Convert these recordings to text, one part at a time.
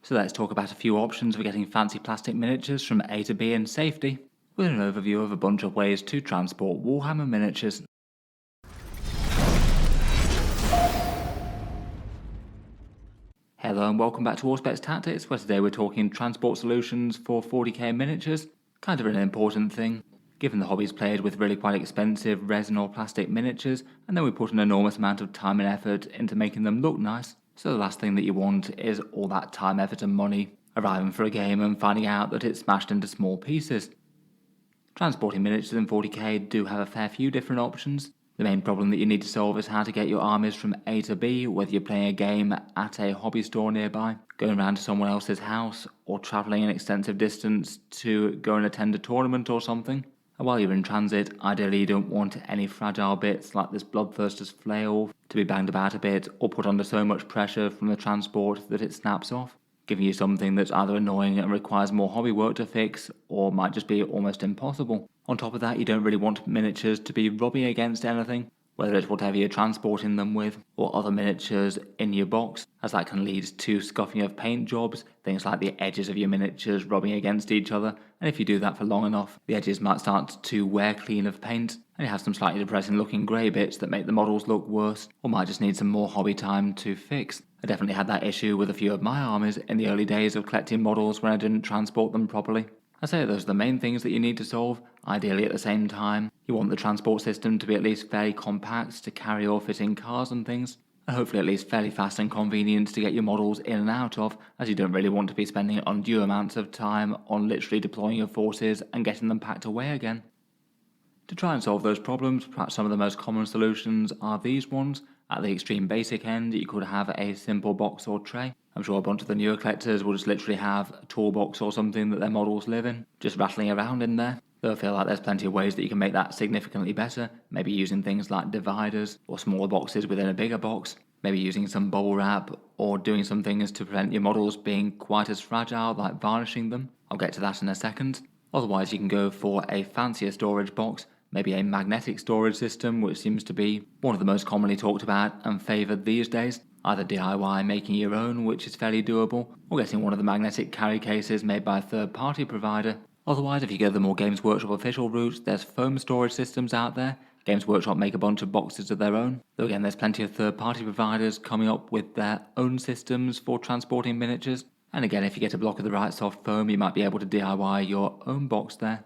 So let's talk about a few options for getting fancy plastic miniatures from A to B in safety, with an overview of a bunch of ways to transport Warhammer miniatures. Hello and welcome back to Auspex Tactics, where today we're talking transport solutions for 40k miniatures. Kind of an important thing, given the hobby's played with really quite expensive resin or plastic miniatures, and then we put an enormous amount of time and effort into making them look nice. So the last thing that you want is all that time, effort and money arriving for a game and finding out that it's smashed into small pieces. Transporting miniatures in 40k do have a fair few different options. The main problem that you need to solve is how to get your armies from A to B, whether you're playing a game at a hobby store nearby, going around to someone else's house, or travelling an extensive distance to go and attend a tournament or something. And while you're in transit, ideally you don't want any fragile bits like this Bloodthirster's flail to be banged about a bit or put under so much pressure from the transport that it snaps off, giving you something that's either annoying and requires more hobby work to fix or might just be almost impossible. On top of that, you don't really want miniatures to be rubbing against anything, whether it's whatever you're transporting them with or other miniatures in your box, as that can lead to scuffing of paint jobs, things like the edges of your miniatures rubbing against each other, and if you do that for long enough, the edges might start to wear clean of paint, and you have some slightly depressing looking grey bits that make the models look worse, or might just need some more hobby time to fix. I definitely had that issue with a few of my armies in the early days of collecting models when I didn't transport them properly. I say those are the main things that you need to solve. Ideally at the same time, you want the transport system to be at least fairly compact to carry or fit in cars and things, and hopefully at least fairly fast and convenient to get your models in and out of, as you don't really want to be spending undue amounts of time on literally deploying your forces and getting them packed away again. To try and solve those problems, perhaps some of the most common solutions are these ones. At the extreme basic end, you could have a simple box or tray. I'm sure a bunch of the newer collectors will just literally have a toolbox or something that their models live in, just rattling around in there. Though I feel like there's plenty of ways that you can make that significantly better, maybe using things like dividers or smaller boxes within a bigger box, maybe using some bubble wrap or doing some things to prevent your models being quite as fragile, like varnishing them. I'll get to that in a second. Otherwise you can go for a fancier storage box, maybe a magnetic storage system, which seems to be one of the most commonly talked about and favoured these days. Either DIY making your own, which is fairly doable, or getting one of the magnetic carry cases made by a third-party provider. Otherwise, if you go the more Games Workshop official route, there's foam storage systems out there. Games Workshop make a bunch of boxes of their own. Though again, there's plenty of third-party providers coming up with their own systems for transporting miniatures. And again, if you get a block of the right soft foam, you might be able to DIY your own box there.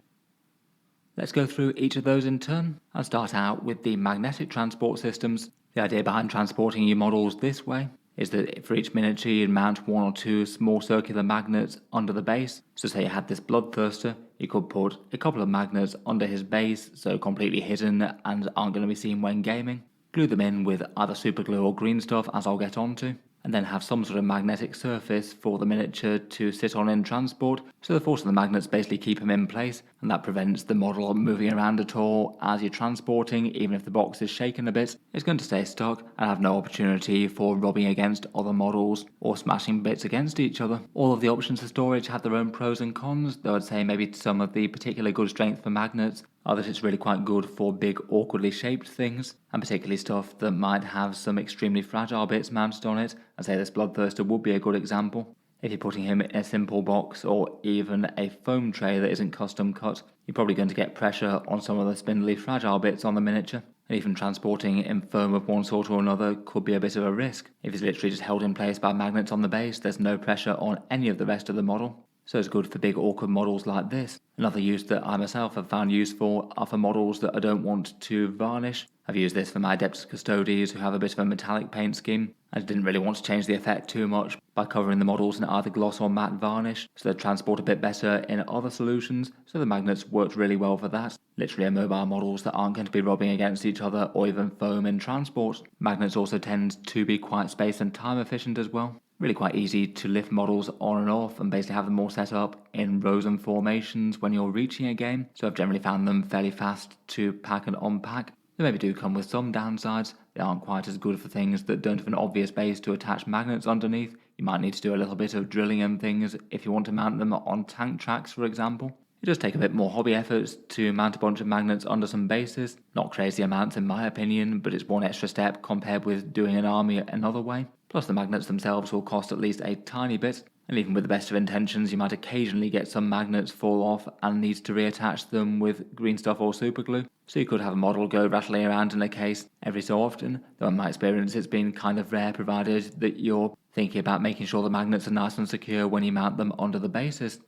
Let's go through each of those in turn. I'll start out with the magnetic transport systems. The idea behind transporting your models this way is that for each miniature you'd mount one or two small circular magnets under the base. So say you had this Bloodthirster, you could put a couple of magnets under his base, so completely hidden and aren't going to be seen when gaming. Glue them in with either super glue or green stuff, as I'll get onto, and then have some sort of magnetic surface for the miniature to sit on in transport, so the force of the magnets basically keep him in place, and that prevents the model moving around at all as you're transporting. Even if the box is shaken a bit, it's going to stay stuck and have no opportunity for rubbing against other models or smashing bits against each other. All of the options for storage have their own pros and cons, though I'd say maybe some of the particular good strength for magnets are that it's really quite good for big awkwardly shaped things, and particularly stuff that might have some extremely fragile bits mounted on it. I'd say this Bloodthirster would be a good example. If you're putting him in a simple box or even a foam tray that isn't custom cut, you're probably going to get pressure on some of the spindly fragile bits on the miniature, and even transporting in foam of one sort or another could be a bit of a risk. If it's literally just held in place by magnets on the base, there's no pressure on any of the rest of the model. So it's good for big awkward models like this. Another use that I myself have found useful are for models that I don't want to varnish. I've used this for my Adeptus Custodes who have a bit of a metallic paint scheme. I didn't really want to change the effect too much by covering the models in either gloss or matte varnish, so they transport a bit better in other solutions, so the magnets worked really well for that. Literally mobile models that aren't going to be rubbing against each other or even foam in transport. Magnets also tend to be quite space and time efficient as well. Really quite easy to lift models on and off and basically have them all set up in rows and formations when you're reaching a game, so I've generally found them fairly fast to pack and unpack. They maybe do come with some downsides. They aren't quite as good for things that don't have an obvious base to attach magnets underneath. You might need to do a little bit of drilling and things if you want to mount them on tank tracks, for example. It does take a bit more hobby efforts to mount a bunch of magnets under some bases. Not crazy amounts in my opinion, but it's one extra step compared with doing an army another way. Plus the magnets themselves will cost at least a tiny bit, and even with the best of intentions you might occasionally get some magnets fall off and need to reattach them with green stuff or superglue. So you could have a model go rattling around in a case every so often, though in my experience it's been kind of rare provided that you're thinking about making sure the magnets are nice and secure when you mount them onto the bases.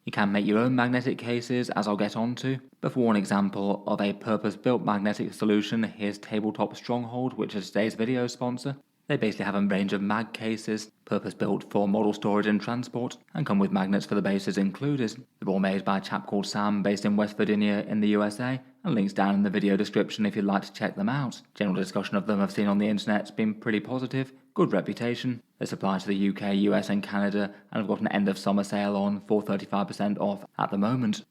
You can make your own magnetic cases, as I'll get onto, but for one example of a purpose-built magnetic solution, here's Tabletop Stronghold, which is today's video sponsor. They basically have a range of Magcases, purpose-built for model storage and transport, and come with magnets for the bases included. They're all made by a chap called Sam, based in West Virginia in the USA, and links down in the video description if you'd like to check them out. General discussion of them I've seen on the internet's been pretty positive, good reputation. They supply to the UK, US and Canada, and have got an end of summer sale on for 35% off at the moment.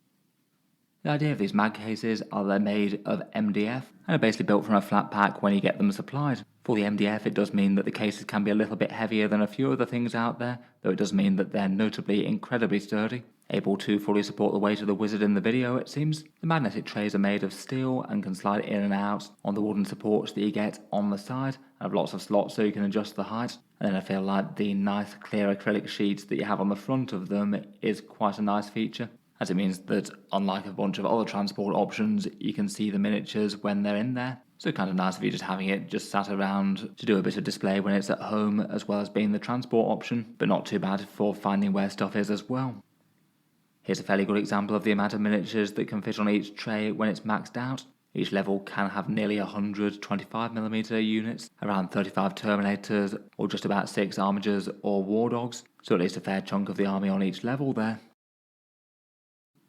The idea of these Magcases are they're made of MDF and are basically built from a flat pack when you get them supplied. For the MDF it does mean that the cases can be a little bit heavier than a few other things out there, though it does mean that they're notably incredibly sturdy, able to fully support the weight of the wizard in the video it seems. The magnetic trays are made of steel and can slide in and out on the wooden supports that you get on the side, and have lots of slots so you can adjust the height. And then I feel like the nice clear acrylic sheets that you have on the front of them is quite a nice feature, as it means that unlike a bunch of other transport options you can see the miniatures when they're in there. So kind of nice if you're just having it just sat around to do a bit of display when it's at home, as well as being the transport option, but not too bad for finding where stuff is as well. Here's a fairly good example of the amount of miniatures that can fit on each tray when it's maxed out. Each level can have nearly 100 25mm units, around 35 Terminators, or just about 6 Armigers or War Dogs, so at least a fair chunk of the army on each level there.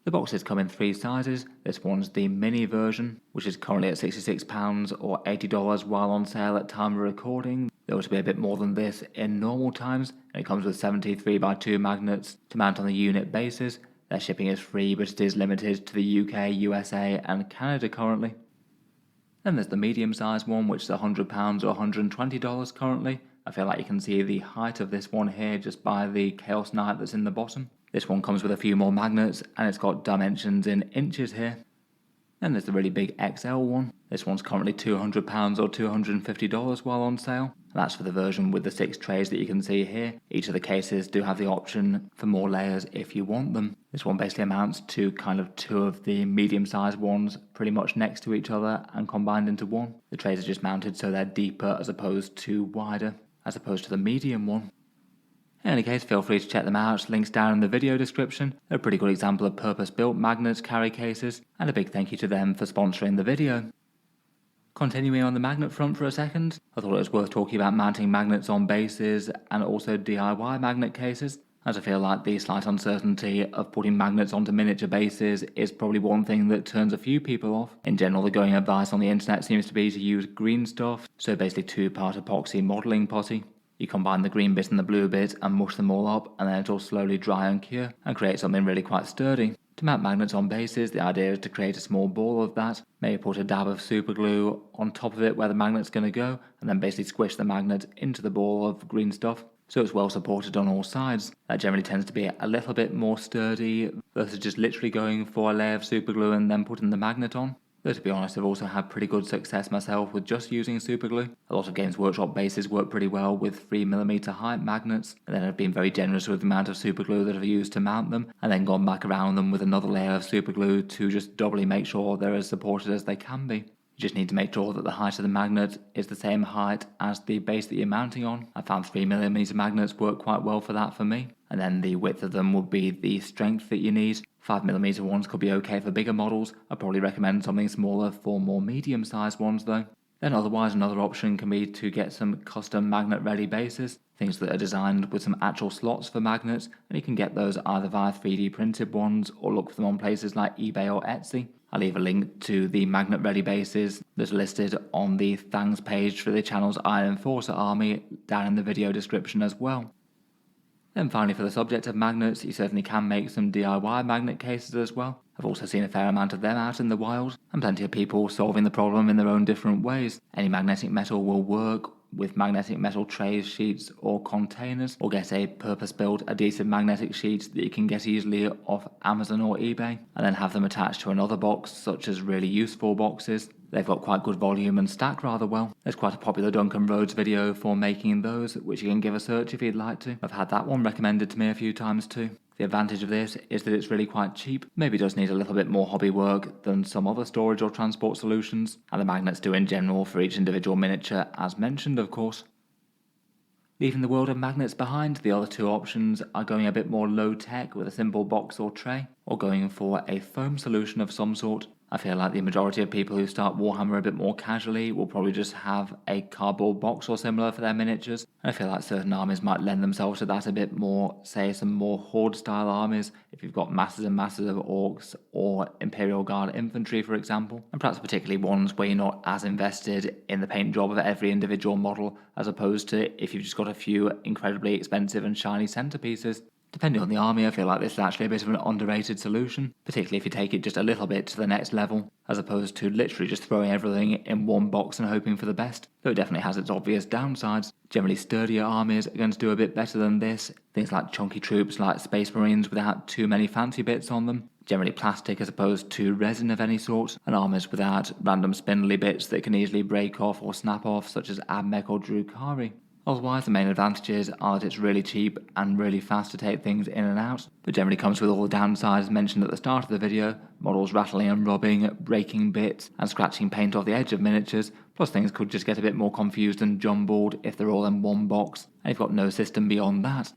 The boxes come in 3 sizes. This one's the mini version, which is currently at £66 or $80 while on sale at time of recording. There will be a bit more than this in normal times, and it comes with 70 3x2 magnets to mount on the unit bases. Their shipping is free, but it is limited to the UK, USA and Canada currently. Then there's the medium sized one, which is £100 or $120 currently. I feel like you can see the height of this one here just by the Chaos Knight that's in the bottom. This one comes with a few more magnets and it's got dimensions in inches here. Then there's the really big XL one. This one's currently £200 or $250 while on sale. That's for the version with the 6 trays that you can see here. Each of the cases do have the option for more layers if you want them. This one basically amounts to kind of 2 of the medium-sized ones pretty much next to each other and combined into one. The trays are just mounted so they're deeper as opposed to wider, as opposed to the medium one. In any case, feel free to check them out, links down in the video description. They're a pretty good example of purpose-built magnet carry cases, and a big thank you to them for sponsoring the video. Continuing on the magnet front for a second, I thought it was worth talking about mounting magnets on bases and also DIY magnet cases, as I feel like the slight uncertainty of putting magnets onto miniature bases is probably one thing that turns a few people off. In general, the going advice on the internet seems to be to use green stuff, so basically 2-part epoxy modelling putty. You combine the green bit and the blue bit and mush them all up, and then it'll slowly dry and cure and create something really quite sturdy. To mount magnets on bases, the idea is to create a small ball of that, maybe put a dab of super glue on top of it where the magnet's going to go, and then basically squish the magnet into the ball of green stuff, so it's well supported on all sides. That generally tends to be a little bit more sturdy versus just literally going for a layer of super glue and then putting the magnet on. Though to be honest, I've also had pretty good success myself with just using superglue. A lot of Games Workshop bases work pretty well with 3mm height magnets, and then I've been very generous with the amount of superglue that I've used to mount them, and then gone back around them with another layer of superglue to just doubly make sure they're as supported as they can be. You just need to make sure that the height of the magnet is the same height as the base that you're mounting on. I found 3mm magnets work quite well for that for me, and then the width of them would be the strength that you need. 5mm ones could be okay for bigger models. I'd probably recommend something smaller for more medium-sized ones though. Then otherwise another option can be to get some custom magnet-ready bases, things that are designed with some actual slots for magnets, and you can get those either via 3D printed ones or look for them on places like eBay or Etsy. I'll leave a link to the magnet-ready bases that's listed on the thanks page for the channel's Iron Enforcer army down in the video description as well. Then finally, for the subject of magnets, you certainly can make some DIY magnet cases as well. I've also seen a fair amount of them out in the wild, and plenty of people solving the problem in their own different ways. Any magnetic metal will work with magnetic metal trays, sheets or containers, or get a purpose-built adhesive magnetic sheet that you can get easily off Amazon or eBay, and then have them attached to another box, such as really useful boxes. They've got quite good volume and stack rather well. There's quite a popular Duncan Rhodes video for making those, which you can give a search if you'd like to. I've had that one recommended to me a few times too. The advantage of this is that it's really quite cheap, maybe does need a little bit more hobby work than some other storage or transport solutions, and the magnets do in general for each individual miniature, as mentioned of course. Leaving the world of magnets behind, the other two options are going a bit more low-tech with a simple box or tray, or going for a foam solution of some sort. I feel like the majority of people who start Warhammer a bit more casually will probably just have a cardboard box or similar for their miniatures. And I feel like certain armies might lend themselves to that a bit more, say some more horde-style armies, if you've got masses and masses of orcs or Imperial Guard infantry for example, and perhaps particularly ones where you're not as invested in the paint job of every individual model as opposed to if you've just got a few incredibly expensive and shiny centerpieces. Depending on the army, I feel like this is actually a bit of an underrated solution, particularly if you take it just a little bit to the next level, as opposed to literally just throwing everything in one box and hoping for the best, though it definitely has its obvious downsides. Generally sturdier armies are going to do a bit better than this, things like chunky troops like Space Marines without too many fancy bits on them, generally plastic as opposed to resin of any sort, and armies without random spindly bits that can easily break off or snap off such as Abmech or Drukhari. Otherwise, the main advantages are that it's really cheap and really fast to take things in and out, but generally comes with all the downsides mentioned at the start of the video, models rattling and rubbing, breaking bits, and scratching paint off the edge of miniatures, plus things could just get a bit more confused and jumbled if they're all in one box, and you've got no system beyond that.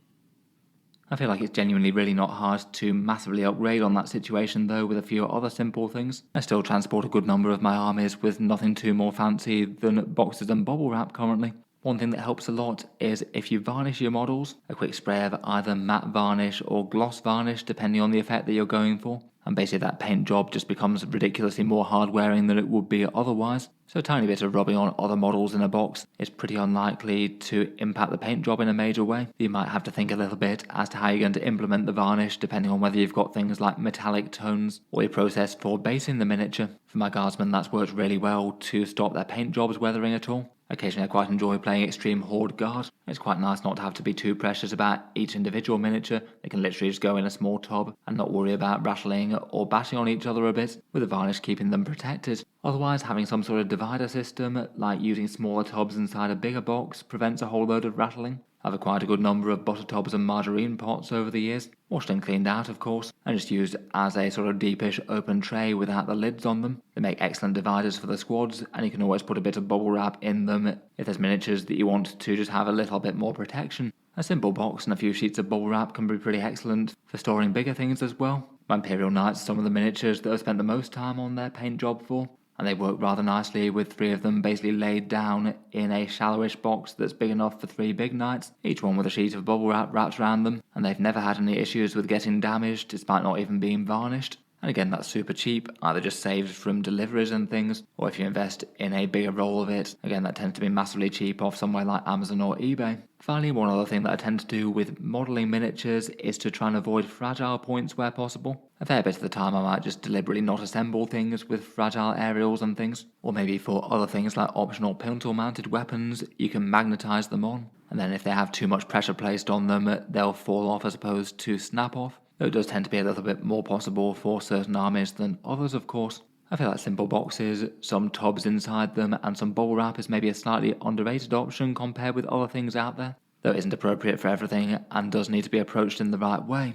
I feel like it's genuinely really not hard to massively upgrade on that situation though with a few other simple things. I still transport a good number of my armies with nothing too more fancy than boxes and bubble wrap currently. One thing that helps a lot is if you varnish your models, a quick spray of either matte varnish or gloss varnish depending on the effect that you're going for, and basically that paint job just becomes ridiculously more hard wearing than it would be otherwise. So a tiny bit of rubbing on other models in a box is pretty unlikely to impact the paint job in a major way. You might have to think a little bit as to how you're going to implement the varnish depending on whether you've got things like metallic tones or your process for basing the miniature. For my guardsmen that's worked really well to stop their paint jobs weathering at all. Occasionally I quite enjoy playing Extreme Horde Guard. It's quite nice not to have to be too precious about each individual miniature. They can literally just go in a small tub and not worry about rattling or bashing on each other a bit, with the varnish keeping them protected. Otherwise, having some sort of divider system, like using smaller tubs inside a bigger box, prevents a whole load of rattling. I've acquired a good number of butter tubs and margarine pots over the years, washed and cleaned out of course, and just used as a sort of deepish open tray without the lids on them. They make excellent dividers for the squads, and you can always put a bit of bubble wrap in them if there's miniatures that you want to just have a little bit more protection. A simple box and a few sheets of bubble wrap can be pretty excellent for storing bigger things as well. My Imperial Knights are some of the miniatures that I've spent the most time on their paint job for, and they work rather nicely with 3 of them basically laid down in a shallowish box that's big enough for 3 big knights, each one with a sheet of bubble wrap wrapped around them, and they've never had any issues with getting damaged despite not even being varnished. And again, that's super cheap, either just saved from deliveries and things, or if you invest in a bigger roll of it, again that tends to be massively cheap off somewhere like Amazon or eBay. Finally, one other thing that I tend to do with modelling miniatures is to try and avoid fragile points where possible. A fair bit of the time I might just deliberately not assemble things with fragile aerials and things, or maybe for other things like optional pintle mounted weapons, you can magnetise them on, and then if they have too much pressure placed on them, they'll fall off as opposed to snap off. Though it does tend to be a little bit more possible for certain armies than others of course. I feel like simple boxes, some tubs inside them, and some bubble wrap is maybe a slightly underrated option compared with other things out there, though it isn't appropriate for everything and does need to be approached in the right way.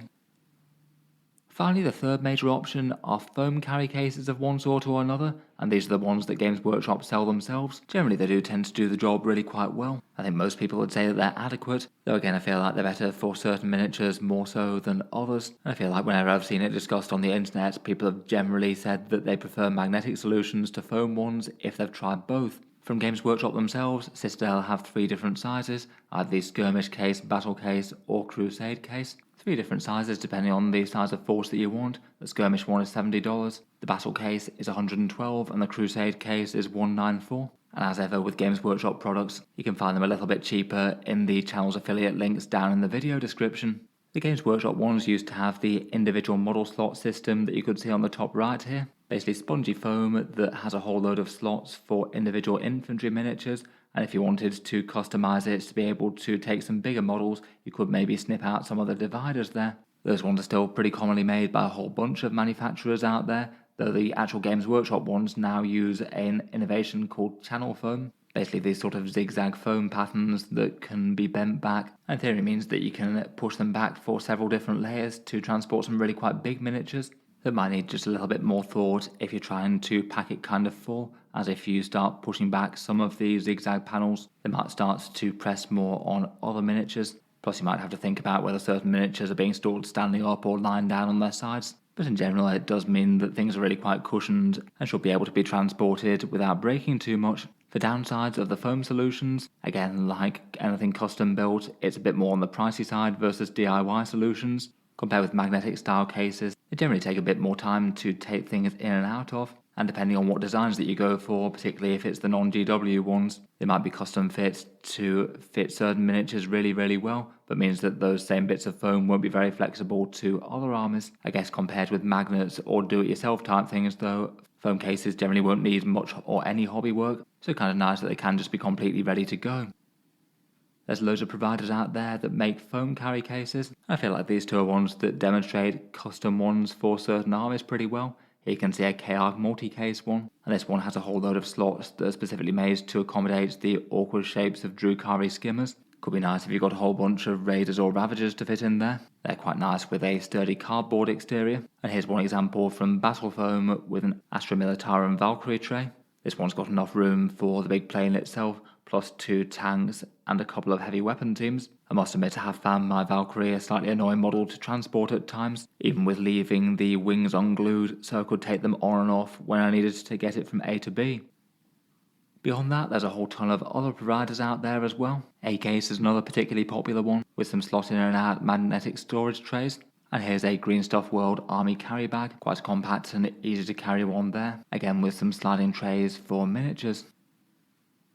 Finally, the third major option are foam carry cases of one sort or another, and these are the ones that Games Workshop sell themselves. Generally they do tend to do the job really quite well. I think most people would say that they're adequate, though again I feel like they're better for certain miniatures more so than others. And I feel like whenever I've seen it discussed on the internet, people have generally said that they prefer magnetic solutions to foam ones if they've tried both. From Games Workshop themselves, Citadel have 3 different sizes, either the skirmish case, battle case, or crusade case. 3 different sizes depending on the size of force that you want. The skirmish one is $70, the battle case is $112, and the crusade case is $194. And as ever with Games Workshop products, you can find them a little bit cheaper in the channel's affiliate links down in the video description. The Games Workshop ones used to have the individual model slot system that you could see on the top right here. Basically spongy foam that has a whole load of slots for individual infantry miniatures, and if you wanted to customize it to be able to take some bigger models, you could maybe snip out some of the dividers there. Those ones are still pretty commonly made by a whole bunch of manufacturers out there, though the actual Games Workshop ones now use an innovation called channel foam. Basically these sort of zigzag foam patterns that can be bent back. In theory means that you can push them back for several different layers to transport some really quite big miniatures that might need just a little bit more thought if you're trying to pack it kind of full, as if you start pushing back some of the zigzag panels, they might start to press more on other miniatures. Plus you might have to think about whether certain miniatures are being stored standing up or lying down on their sides. But in general it does mean that things are really quite cushioned and should be able to be transported without breaking too much. The downsides of the foam solutions, again like anything custom built, it's a bit more on the pricey side versus DIY solutions. Compared with magnetic style cases, they generally take a bit more time to take things in and out of, and depending on what designs that you go for, particularly if it's the non-GW ones, they might be custom fit to fit certain miniatures really well, but means that those same bits of foam won't be very flexible to other armies. I guess compared with magnets or do-it-yourself type things though, foam cases generally won't need much or any hobby work, so kind of nice that they can just be completely ready to go. There's loads of providers out there that make foam carry cases. I feel like these two are ones that demonstrate custom ones for certain armies pretty well. Here you can see a KR multi-case one, and this one has a whole load of slots that are specifically made to accommodate the awkward shapes of Drukhari skimmers. Could be nice if you've got a whole bunch of Raiders or Ravagers to fit in there. They're quite nice with a sturdy cardboard exterior. And here's one example from Battle Foam with an Astra Militarum Valkyrie tray. This one's got enough room for the big plane itself, plus 2 tanks and a couple of heavy weapon teams. I must admit I have found my Valkyrie a slightly annoying model to transport at times, even with leaving the wings unglued so I could take them on and off when I needed to get it from A to B. Beyond that, there's a whole ton of other providers out there as well. A-Case is another particularly popular one, with some slot in and out magnetic storage trays. And here's a Green Stuff World army carry bag, quite compact and easy to carry one there, again with some sliding trays for miniatures.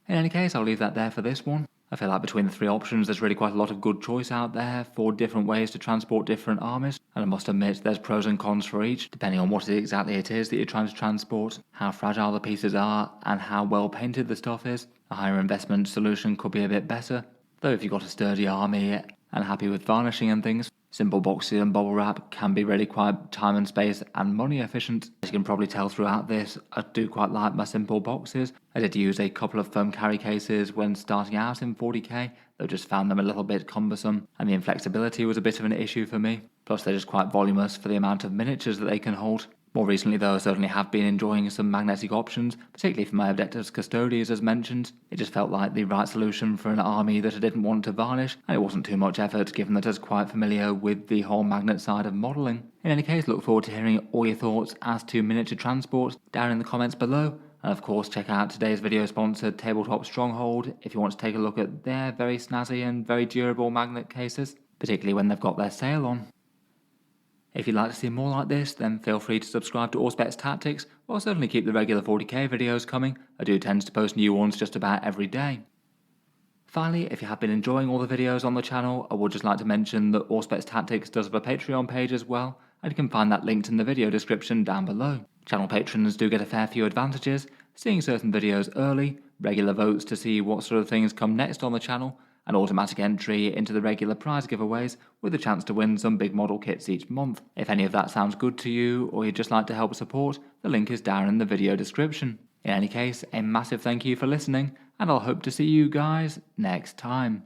In any case, I'll leave that there for this one. I feel like between the 3 options there's really quite a lot of good choice out there for different ways to transport different armies, and I must admit there's pros and cons for each, depending on what exactly it is that you're trying to transport, how fragile the pieces are, and how well painted the stuff is. A higher investment solution could be a bit better, though if you've got a sturdy army and happy with varnishing and things, simple boxing and bubble wrap can be really quite time and space and money efficient. As you can probably tell throughout this, I do quite like my simple boxes. I did use a couple of foam carry cases when starting out in 40k, though just found them a little bit cumbersome, and the inflexibility was a bit of an issue for me. Plus they're just quite voluminous for the amount of miniatures that they can hold. More recently though, I certainly have been enjoying some magnetic options, particularly for my Adeptus Custodes as mentioned. It just felt like the right solution for an army that I didn't want to varnish, and it wasn't too much effort given that I was quite familiar with the whole magnet side of modelling. In any case, look forward to hearing all your thoughts as to miniature transport down in the comments below. And of course check out today's video sponsor Tabletop Stronghold if you want to take a look at their very snazzy and very durable magnet cases, particularly when they've got their sale on. If you'd like to see more like this, then feel free to subscribe to Auspex Tactics, or certainly keep the regular 40k videos coming. I do tend to post new ones just about every day. Finally, if you have been enjoying all the videos on the channel, I would just like to mention that Auspex Tactics does have a Patreon page as well, and you can find that linked in the video description down below. Channel patrons do get a fair few advantages, seeing certain videos early, regular votes to see what sort of things come next on the channel, and automatic entry into the regular prize giveaways with a chance to win some big model kits each month. If any of that sounds good to you, or you'd just like to help support, the link is down in the video description. In any case, a massive thank you for listening, and I'll hope to see you guys next time.